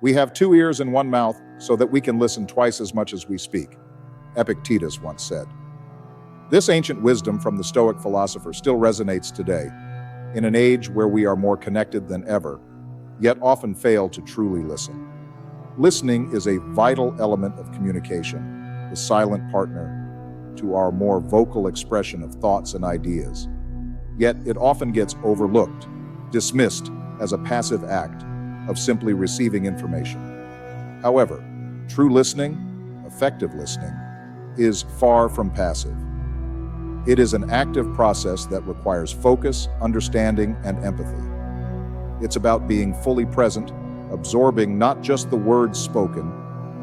We have two ears and one mouth so that we can listen twice as much as we speak, Epictetus once said. This ancient wisdom from the Stoic philosopher still resonates today, in an age where we are more connected than ever, yet often fail to truly listen. Listening is a vital element of communication, the silent partner to our more vocal expression of thoughts and ideas. Yet it often gets overlooked, dismissed as a passive act of simply receiving information. However, true listening, effective listening, is far from passive. It is an active process that requires focus, understanding, and empathy. It's about being fully present, absorbing not just the words spoken,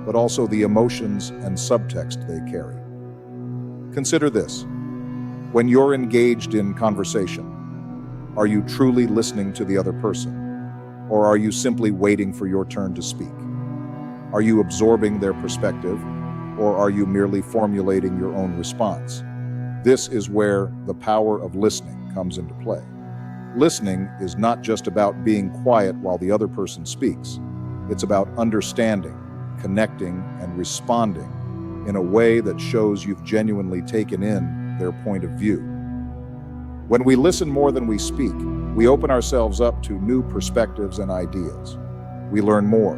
but also the emotions and subtext they carry. Consider this. When you're engaged in conversation, are you truly listening to the other person? Or are you simply waiting for your turn to speak? Are you absorbing their perspective, or are you merely formulating your own response? This is where the power of listening comes into play. Listening is not just about being quiet while the other person speaks. It's about understanding, connecting, and responding in a way that shows you've genuinely taken in their point of view. When we listen more than we speak, we open ourselves up to new perspectives and ideas. We learn more,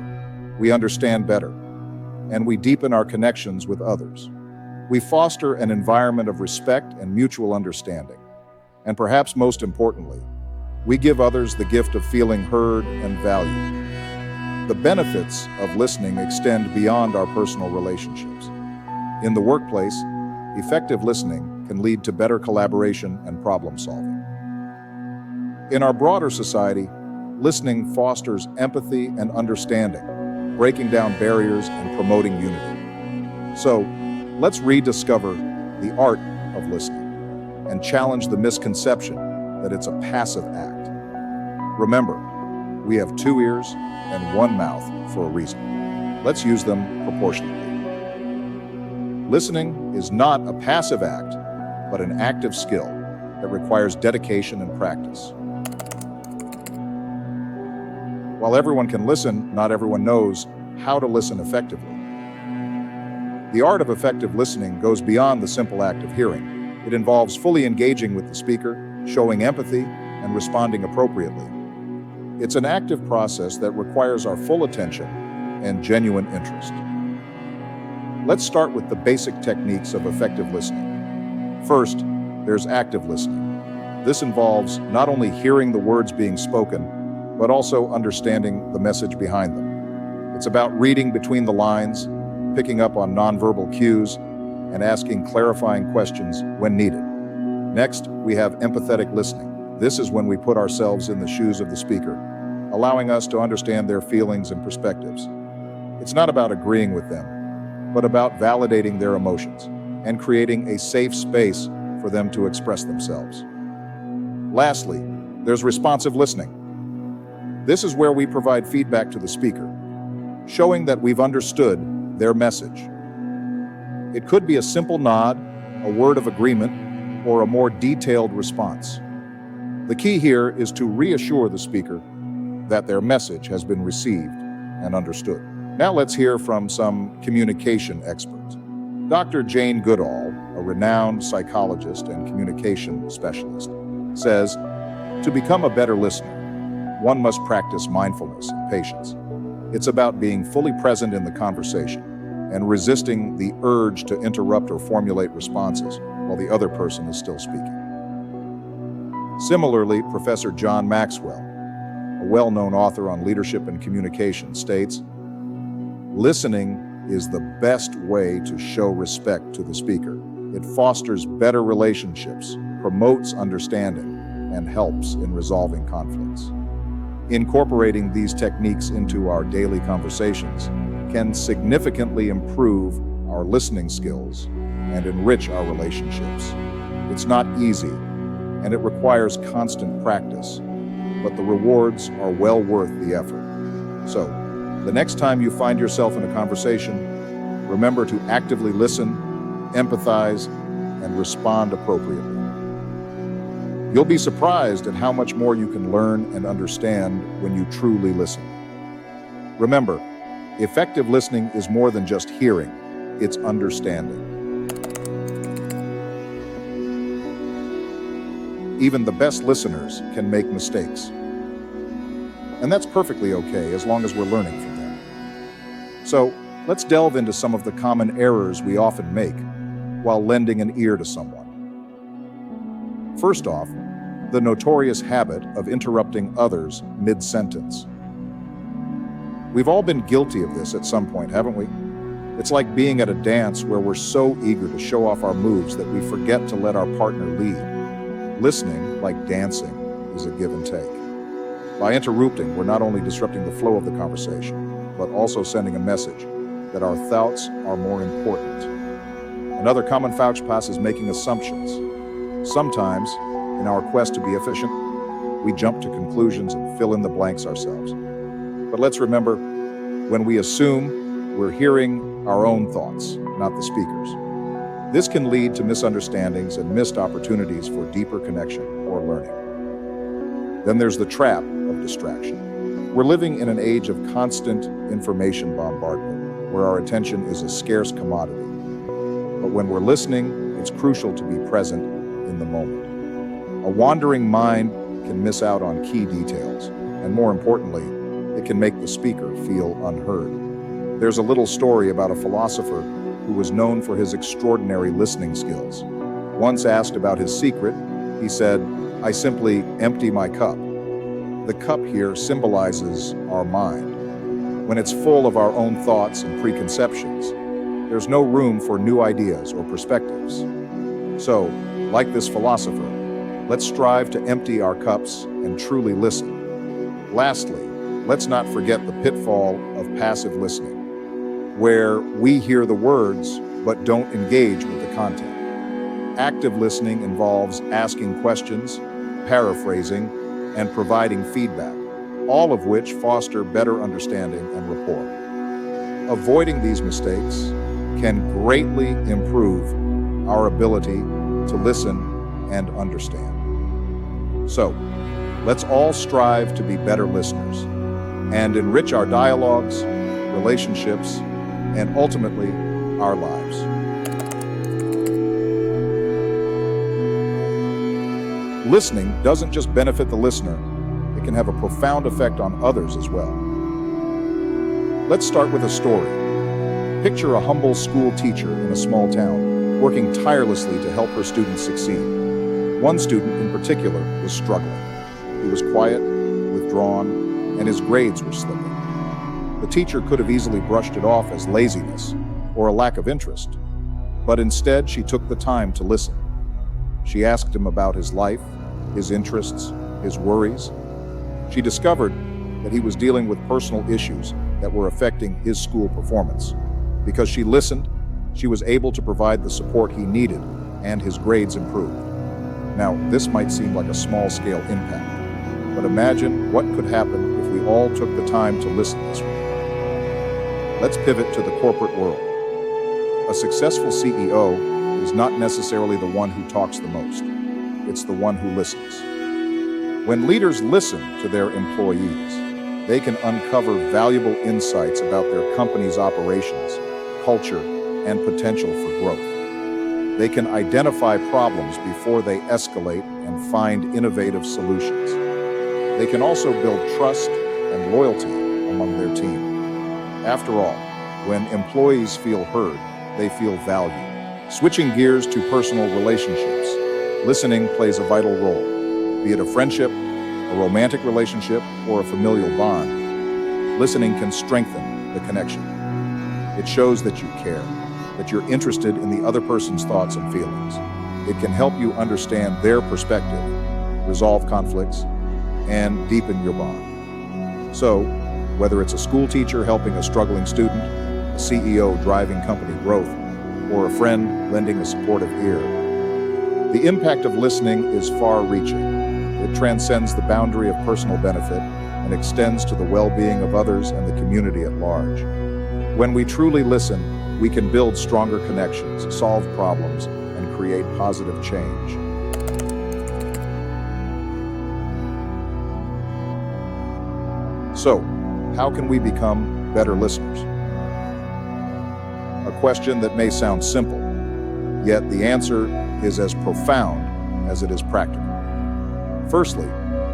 we understand better, and we deepen our connections with others. We foster an environment of respect and mutual understanding. And perhaps most importantly, we give others the gift of feeling heard and valued. The benefits of listening extend beyond our personal relationships. In the workplace, effective listening can lead to better collaboration and problem solving. In our broader society, listening fosters empathy and understanding, breaking down barriers and promoting unity. So, let's rediscover the art of listening and challenge the misconception that it's a passive act. Remember, we have two ears and one mouth for a reason. Let's use them proportionately. Listening is not a passive act, but an active skill that requires dedication and practice. While everyone can listen, not everyone knows how to listen effectively. The art of effective listening goes beyond the simple act of hearing. It involves fully engaging with the speaker, showing empathy, and responding appropriately. It's an active process that requires our full attention and genuine interest. Let's start with the basic techniques of effective listening. First, there's active listening. This involves not only hearing the words being spoken, but also understanding the message behind them. It's about reading between the lines, picking up on nonverbal cues, and asking clarifying questions when needed. Next, we have empathetic listening. This is when we put ourselves in the shoes of the speaker, allowing us to understand their feelings and perspectives. It's not about agreeing with them, but about validating their emotions and creating a safe space for them to express themselves. Lastly, there's responsive listening. This is where we provide feedback to the speaker, showing that we've understood their message. It could be a simple nod, a word of agreement, or a more detailed response. The key here is to reassure the speaker that their message has been received and understood. Now let's hear from some communication experts. Dr. Jane Goodall, a renowned psychologist and communication specialist, says, "To become a better listener, one must practice mindfulness and patience. It's about being fully present in the conversation and resisting the urge to interrupt or formulate responses while the other person is still speaking." Similarly, Professor John Maxwell, a well-known author on leadership and communication, states, "Listening is the best way to show respect to the speaker. It fosters better relationships, promotes understanding, and helps in resolving conflicts." Incorporating these techniques into our daily conversations can significantly improve our listening skills and enrich our relationships. It's not easy, and it requires constant practice, but the rewards are well worth the effort. So, the next time you find yourself in a conversation, remember to actively listen, empathize, and respond appropriately. You'll be surprised at how much more you can learn and understand when you truly listen. Remember, Effective listening is more than just hearing, it's understanding. Even the best listeners can make mistakes. And that's perfectly okay as long as we're learning from them. So, let's delve into some of the common errors we often make while lending an ear to someone. First off, the notorious habit of interrupting others mid-sentence. We've all been guilty of this at some point, haven't we? It's like being at a dance where we're so eager to show off our moves that we forget to let our partner lead. Listening, like dancing, is a give and take. By interrupting, we're not only disrupting the flow of the conversation, but also sending a message that our thoughts are more important. Another common faux pas is making assumptions. Sometimes, in our quest to be efficient, we jump to conclusions and fill in the blanks ourselves. But let's remember, when we assume, we're hearing our own thoughts, not the speaker's. This can lead to misunderstandings and missed opportunities for deeper connection or learning. Then there's the trap of distraction. We're living in an age of constant information bombardment, where our attention is a scarce commodity. But when we're listening, it's crucial to be present in the moment. A wandering mind can miss out on key details, and more importantly, it can make the speaker feel unheard. There's a little story about a philosopher who was known for his extraordinary listening skills. Once asked about his secret, he said, "I simply empty my cup." The cup here symbolizes our mind. When it's full of our own thoughts and preconceptions, there's no room for new ideas or perspectives. So, like this philosopher, let's strive to empty our cups and truly listen. Lastly, let's not forget the pitfall of passive listening, where we hear the words but don't engage with the content. Active listening involves asking questions, paraphrasing, and providing feedback, all of which foster better understanding and rapport. Avoiding these mistakes can greatly improve our ability to listen and understand. So, let's all strive to be better listeners and enrich our dialogues, relationships, and ultimately, our lives. Listening doesn't just benefit the listener, it can have a profound effect on others as well. Let's start with a story. Picture a humble school teacher in a small town, working tirelessly to help her students succeed. One student in particular was struggling. He was quiet, withdrawn, and his grades were slipping. The teacher could have easily brushed it off as laziness or a lack of interest, but instead she took the time to listen. She asked him about his life, his interests, his worries. She discovered that he was dealing with personal issues that were affecting his school performance. Because she listened, she was able to provide the support he needed, and his grades improved. Now, this might seem like a small-scale impact, but imagine what could happen if we all took the time to listen this way. Let's pivot to the corporate world. A successful CEO is not necessarily the one who talks the most. It's the one who listens. When leaders listen to their employees, they can uncover valuable insights about their company's operations, culture, and potential for growth. They can identify problems before they escalate and find innovative solutions. They can also build trust and loyalty among their team. After all, when employees feel heard, they feel valued. Switching gears to personal relationships, listening plays a vital role. Be it a friendship, a romantic relationship, or a familial bond, listening can strengthen the connection. It shows that you care, that you're interested in the other person's thoughts and feelings. It can help you understand their perspective, resolve conflicts, and deepen your bond. So, whether it's a school teacher helping a struggling student, a CEO driving company growth, or a friend lending a supportive ear, the impact of listening is far-reaching. It transcends the boundary of personal benefit and extends to the well-being of others and the community at large. When we truly listen, we can build stronger connections, solve problems, and create positive change. So, How can we become better listeners? A question that may sound simple, yet the answer is as profound as it is practical. Firstly,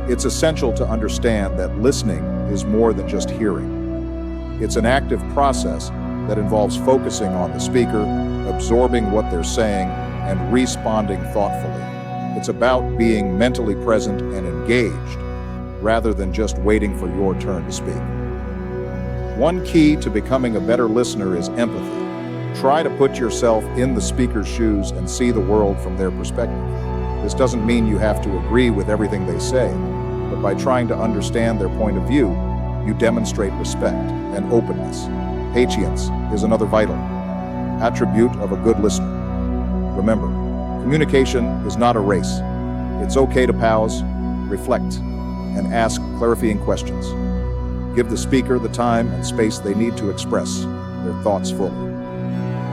it's essential to understand that listening is more than just hearing. It's an active process that involves focusing on the speaker, absorbing what they're saying, and responding thoughtfully. It's about being mentally present and engaged, rather than just waiting for your turn to speak. One key to becoming a better listener is empathy. Try to put yourself in the speaker's shoes and see the world from their perspective. This doesn't mean you have to agree with everything they say, but by trying to understand their point of view, you demonstrate respect and openness. Patience is another vital attribute of a good listener. Remember, communication is not a race. It's okay to pause, reflect, and ask clarifying questions. Give the speaker the time and space they need to express their thoughts fully.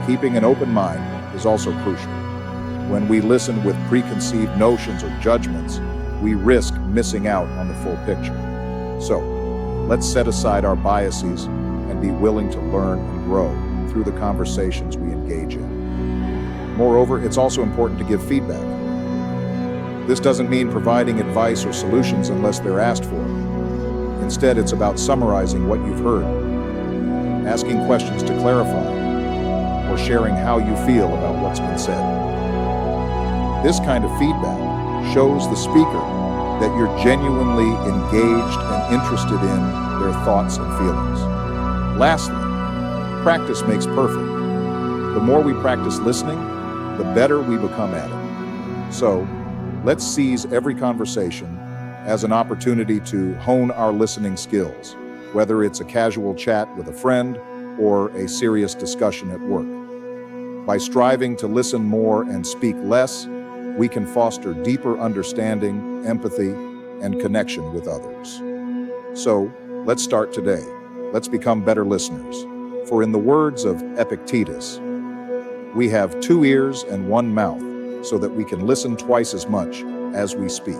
Keeping an open mind is also crucial. When we listen with preconceived notions or judgments, we risk missing out on the full picture. So, let's set aside our biases and be willing to learn and grow through the conversations we engage in. Moreover, it's also important to give feedback. This doesn't mean providing advice or solutions unless they're asked for. Instead, it's about summarizing what you've heard, asking questions to clarify, or sharing how you feel about what's been said. This kind of feedback shows the speaker that you're genuinely engaged and interested in their thoughts and feelings. Lastly, practice makes perfect. The more we practice listening, the better we become at it. So, let's seize every conversation as an opportunity to hone our listening skills, whether it's a casual chat with a friend or a serious discussion at work. By striving to listen more and speak less, we can foster deeper understanding, empathy, and connection with others. So, let's start today. Let's become better listeners. For in the words of Epictetus, we have 2 ears and 1 mouth, so that we can listen twice as much as we speak.